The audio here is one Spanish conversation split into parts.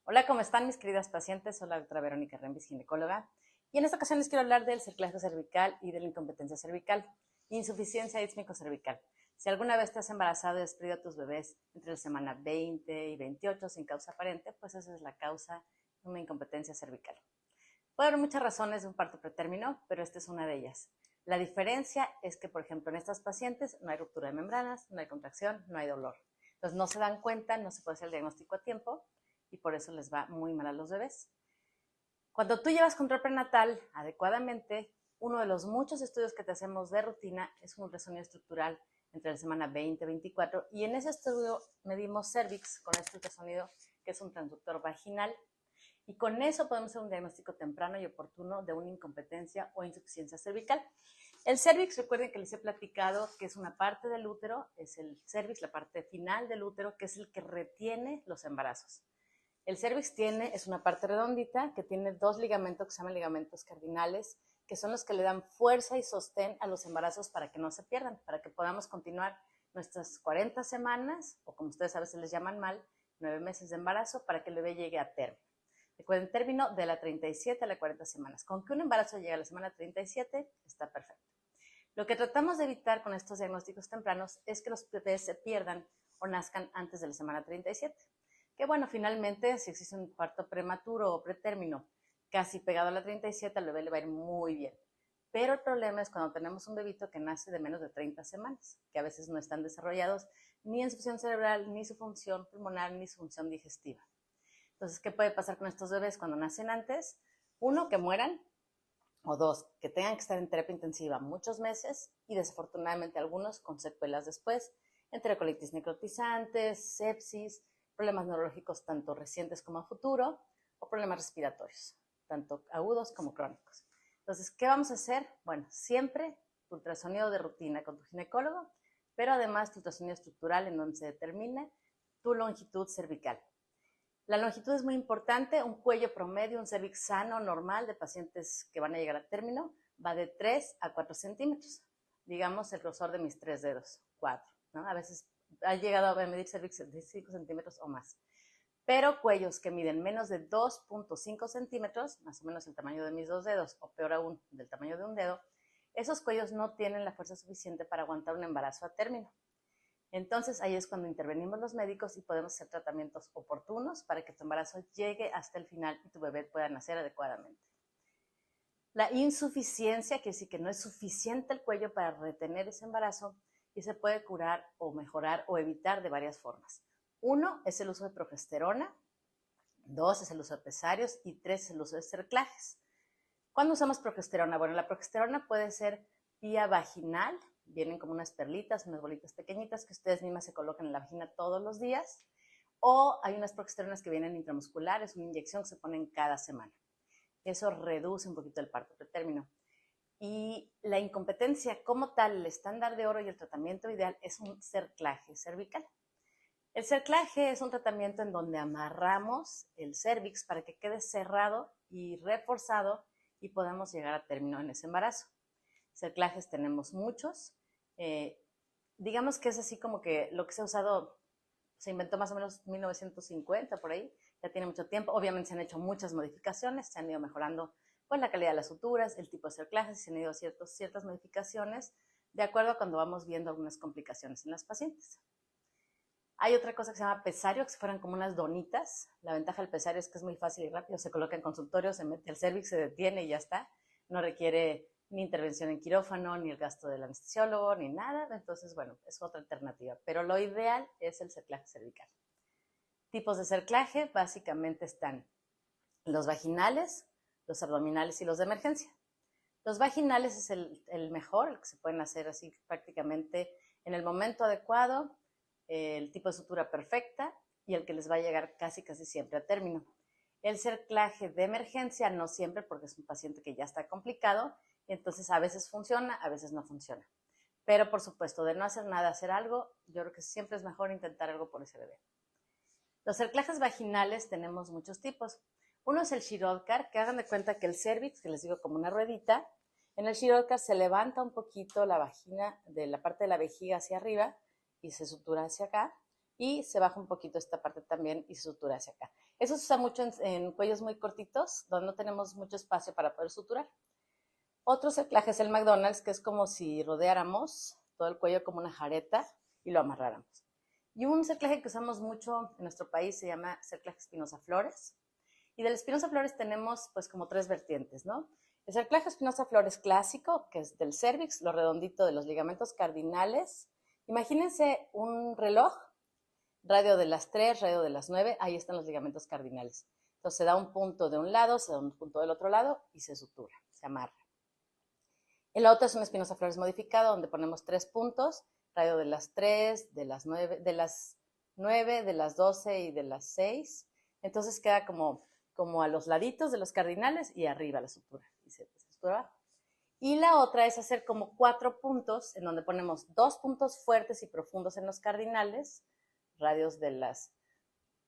Hola, ¿cómo están mis queridas pacientes? Soy la doctora Verónica Rembis, ginecóloga. Y en esta ocasión les quiero hablar del cerclaje cervical y de la incompetencia cervical. Insuficiencia ísmico-cervical. Si alguna vez te has embarazado y has perdido a tus bebés entre la semana 20 y 28 sin causa aparente, pues esa es la causa de una incompetencia cervical. Puede haber muchas razones de un parto pretérmino, pero esta es una de ellas. La diferencia es que, por ejemplo, en estas pacientes no hay ruptura de membranas, no hay contracción, no hay dolor. Entonces no se dan cuenta, no se puede hacer el diagnóstico a tiempo y por eso les va muy mal a los bebés. Cuando tú llevas control prenatal adecuadamente, uno de los muchos estudios que te hacemos de rutina es un ultrasonido estructural entre la semana 20 y 24 y en ese estudio medimos cervix con este ultrasonido que es un transductor vaginal y con eso podemos hacer un diagnóstico temprano y oportuno de una incompetencia o insuficiencia cervical. El cervix, recuerden que les he platicado que es una parte del útero, es el cervix, la parte final del útero, que es el que retiene los embarazos. El cervix es una parte redondita que tiene dos ligamentos que se llaman ligamentos cardinales, que son los que le dan fuerza y sostén a los embarazos para que no se pierdan, para que podamos continuar nuestras 40 semanas, o como ustedes a veces les llaman mal, 9 meses de embarazo, para que el bebé llegue a término. Recuerden, término de la 37 a la 40 semanas. Con que un embarazo llegue a la semana 37, está perfecto. Lo que tratamos de evitar con estos diagnósticos tempranos es que los bebés se pierdan o nazcan antes de la semana 37. Que bueno, finalmente, si existe un parto prematuro o pretérmino casi pegado a la 37, al bebé le va a ir muy bien. Pero el problema es cuando tenemos un bebito que nace de menos de 30 semanas, que a veces no están desarrollados ni en su función cerebral, ni su función pulmonar, ni su función digestiva. Entonces, ¿qué puede pasar con estos bebés cuando nacen antes? Uno, que mueran, o dos, que tengan que estar en terapia intensiva muchos meses y desafortunadamente algunos con secuelas después, enterocolitis necrotizantes, sepsis, problemas neurológicos tanto recientes como a futuro o problemas respiratorios, tanto agudos como crónicos. Entonces, ¿qué vamos a hacer? Bueno, siempre tu ultrasonido de rutina con tu ginecólogo, pero además tu ultrasonido estructural en donde se determina tu longitud cervical. La longitud es muy importante, un cuello promedio, un cervix sano, normal, de pacientes que van a llegar a término, va de 3 a 4 centímetros. Digamos el grosor de mis 3 dedos, 4. ¿No? A veces ha llegado a medir cervix de 5 centímetros o más. Pero cuellos que miden menos de 2.5 centímetros, más o menos el tamaño de mis 2 dedos, o peor aún, del tamaño de un dedo, esos cuellos no tienen la fuerza suficiente para aguantar un embarazo a término. Entonces ahí es cuando intervenimos los médicos y podemos hacer tratamientos oportunos para que tu embarazo llegue hasta el final y tu bebé pueda nacer adecuadamente. La insuficiencia quiere decir que no es suficiente el cuello para retener ese embarazo y se puede curar o mejorar o evitar de varias formas. Uno es el uso de progesterona, dos es el uso de pesarios y tres es el uso de cerclajes. ¿Cuándo usamos progesterona? Bueno, la progesterona puede ser vía vaginal, vienen como unas perlitas, unas bolitas pequeñitas que ustedes mismas se colocan en la vagina todos los días, o hay unas progesteronas que vienen intramusculares, una inyección que se ponen cada semana. Eso reduce un poquito el parto pretérmino. Y la incompetencia como tal, el estándar de oro y el tratamiento ideal es un cerclaje cervical. El cerclaje es un tratamiento en donde amarramos el cervix para que quede cerrado y reforzado y podamos llegar a término en ese embarazo. Cerclajes tenemos muchos. Digamos que es así como que lo que se ha usado, se inventó más o menos 1950 por ahí, ya tiene mucho tiempo. Obviamente se han hecho muchas modificaciones, se han ido mejorando pues, la calidad de las suturas, el tipo de cerclajes, se han ido ciertas modificaciones de acuerdo a cuando vamos viendo algunas complicaciones en las pacientes. Hay otra cosa que se llama pesario, que se fueran como unas donitas. La ventaja del pesario es que es muy fácil y rápido. Se coloca en consultorio, se mete el cervix, se detiene y ya está. No requiere ni intervención en quirófano, ni el gasto del anestesiólogo, ni nada. Entonces, bueno, es otra alternativa. Pero lo ideal es el cerclaje cervical. Tipos de cerclaje básicamente están los vaginales, los abdominales y los de emergencia. Los vaginales es el mejor, el que se pueden hacer así prácticamente en el momento adecuado, el tipo de sutura perfecta y el que les va a llegar casi siempre a término. El cerclaje de emergencia no siempre porque es un paciente que ya está complicado y entonces a veces funciona, a veces no funciona. Pero por supuesto, de no hacer nada, hacer algo, yo creo que siempre es mejor intentar algo por ese bebé. Los cerclajes vaginales tenemos muchos tipos. Uno es el Shirodkar, que hagan de cuenta que el cervix, que les digo como una ruedita, en el Shirodkar se levanta un poquito la vagina de la parte de la vejiga hacia arriba y se sutura hacia acá, y se baja un poquito esta parte también y se sutura hacia acá. Eso se usa mucho en cuellos muy cortitos, donde no tenemos mucho espacio para poder suturar. Otro cerclaje es el McDonald's, que es como si rodeáramos todo el cuello como una jareta y lo amarráramos. Y un cerclaje que usamos mucho en nuestro país se llama cerclaje Espinosa Flores. Y del Espinosa Flores tenemos pues como tres vertientes, ¿no? El cerclaje Espinosa Flores clásico, que es del cervix, lo redondito de los ligamentos cardinales. Imagínense un reloj, radio de las 3, radio de las 9, ahí están los ligamentos cardinales. Entonces se da un punto de un lado, se da un punto del otro lado y se sutura, se amarra. El otro es un Espinosa Flores modificado, donde ponemos 3 puntos, radio de las 3, de las 9, de las 12 y de las 6. Entonces queda como a los laditos de los cardinales y arriba la sutura. Y se sutura. Y la otra es hacer como 4 puntos, en donde ponemos 2 puntos fuertes y profundos en los cardinales, radios de las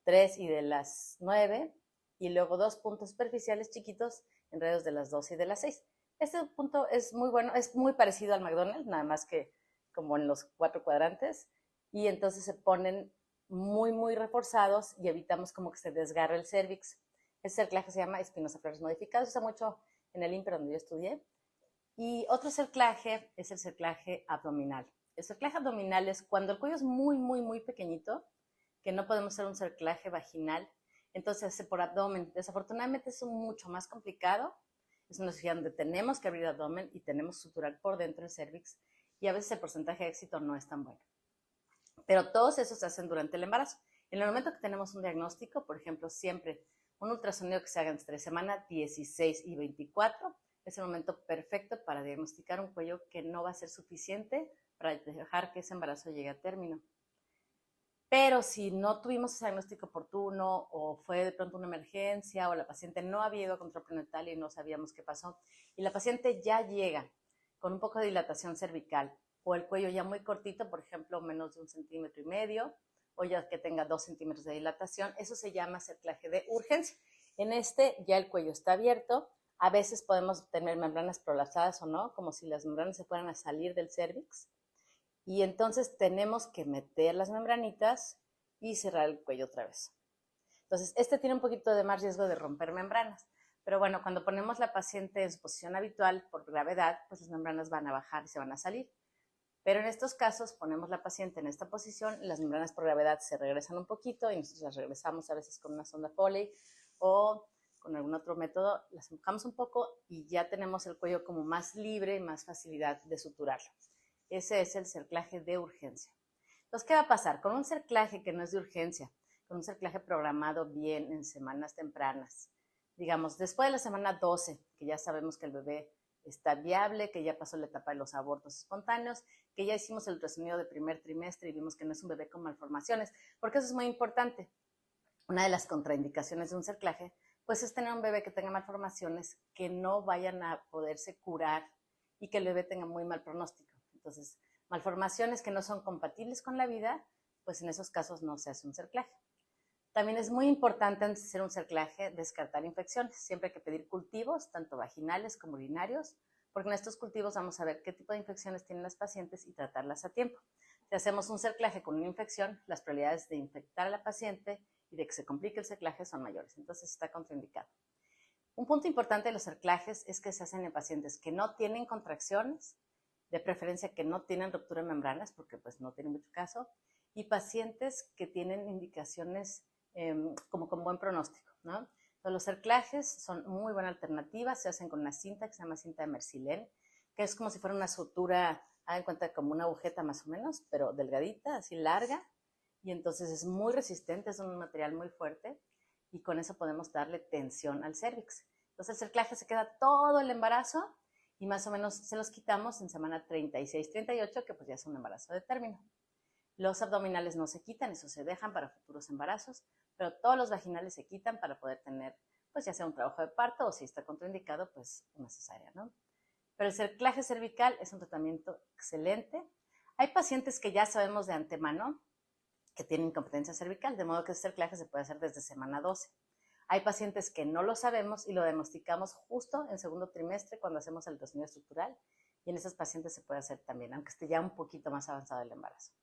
3 y de las 9, y luego 2 puntos superficiales chiquitos en radios de las 12 y de las 6. Este punto es muy bueno, es muy parecido al McDonald's, nada más que como en los 4 cuadrantes, y entonces se ponen muy, muy reforzados y evitamos como que se desgarre el cervix. Este cerclaje se llama Espinosa Flores modificado, se usa mucho en el IMPER donde yo estudié. Y otro cerclaje es el cerclaje abdominal. El cerclaje abdominal es cuando el cuello es muy, muy, muy pequeñito, que no podemos hacer un cerclaje vaginal, entonces se hace por abdomen. Desafortunadamente es mucho más complicado. Es una cirugía donde tenemos que abrir el abdomen y tenemos que suturar por dentro el cervix, y a veces el porcentaje de éxito no es tan bueno. Pero todos esos se hacen durante el embarazo. En el momento que tenemos un diagnóstico, por ejemplo, siempre un ultrasonido que se haga entre semana 16 y 24 es el momento perfecto para diagnosticar un cuello que no va a ser suficiente para dejar que ese embarazo llegue a término. Pero si no tuvimos ese diagnóstico oportuno, o fue de pronto una emergencia, o la paciente no había ido a control prenatal y no sabíamos qué pasó, y la paciente ya llega con un poco de dilatación cervical, o el cuello ya muy cortito, por ejemplo, menos de 1,5 centímetros, o ya que tenga 2 centímetros de dilatación, eso se llama cerclaje de urgencia. En este ya el cuello está abierto, a veces podemos tener membranas prolapsadas o no, como si las membranas se fueran a salir del cervix, y entonces tenemos que meter las membranitas y cerrar el cuello otra vez. Entonces, este tiene un poquito de más riesgo de romper membranas, pero bueno, cuando ponemos la paciente en su posición habitual por gravedad, pues las membranas van a bajar y se van a salir. Pero en estos casos ponemos la paciente en esta posición, las membranas por gravedad se regresan un poquito y nosotros las regresamos a veces con una sonda Foley o con algún otro método, las empujamos un poco y ya tenemos el cuello como más libre y más facilidad de suturarlo. Ese es el cerclaje de urgencia. Entonces, ¿qué va a pasar? Con un cerclaje que no es de urgencia, con un cerclaje programado bien en semanas tempranas, digamos, después de la semana 12, que ya sabemos que el bebé está viable, que ya pasó la etapa de los abortos espontáneos, que ya hicimos el ultrasonido de primer trimestre y vimos que no es un bebé con malformaciones, porque eso es muy importante. Una de las contraindicaciones de un cerclaje, pues es tener un bebé que tenga malformaciones que no vayan a poderse curar y que el bebé tenga muy mal pronóstico. Entonces, malformaciones que no son compatibles con la vida, pues en esos casos no se hace un cerclaje. También es muy importante antes de hacer un cerclaje descartar infecciones. Siempre hay que pedir cultivos, tanto vaginales como urinarios, porque en estos cultivos vamos a ver qué tipo de infecciones tienen las pacientes y tratarlas a tiempo. Si hacemos un cerclaje con una infección, las probabilidades de infectar a la paciente y de que se complique el cerclaje son mayores, entonces está contraindicado. Un punto importante de los cerclajes es que se hacen en pacientes que no tienen contracciones, de preferencia que no tienen ruptura de membranas, porque pues no tiene mucho caso, y pacientes que tienen indicaciones como con buen pronóstico, ¿no? Entonces, los cerclajes son muy buena alternativa, se hacen con una cinta que se llama cinta de Mercilén, que es como si fuera una sutura, hagan cuenta como una agujeta más o menos, pero delgadita, así larga, y entonces es muy resistente, es un material muy fuerte, y con eso podemos darle tensión al cervix. Entonces el cerclaje se queda todo el embarazo, y más o menos se los quitamos en semana 36, 38, que pues ya es un embarazo de término. Los abdominales no se quitan, eso se dejan para futuros embarazos, pero todos los vaginales se quitan para poder tener, pues ya sea un trabajo de parto o si está contraindicado, pues una cesárea, ¿no? Pero el cerclaje cervical es un tratamiento excelente. Hay pacientes que ya sabemos de antemano que tienen incompetencia cervical, de modo que ese cerclaje se puede hacer desde semana 12. Hay pacientes que no lo sabemos y lo diagnosticamos justo en segundo trimestre cuando hacemos el ultrasonido estructural, y en esas pacientes se puede hacer también, aunque esté ya un poquito más avanzado el embarazo.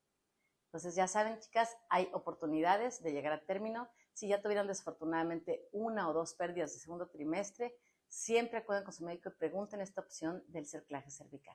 Entonces ya saben, chicas, hay oportunidades de llegar a término Si ya tuvieron desafortunadamente una o dos pérdidas de segundo trimestre, siempre acudan con su médico y pregunten esta opción del cerclaje cervical.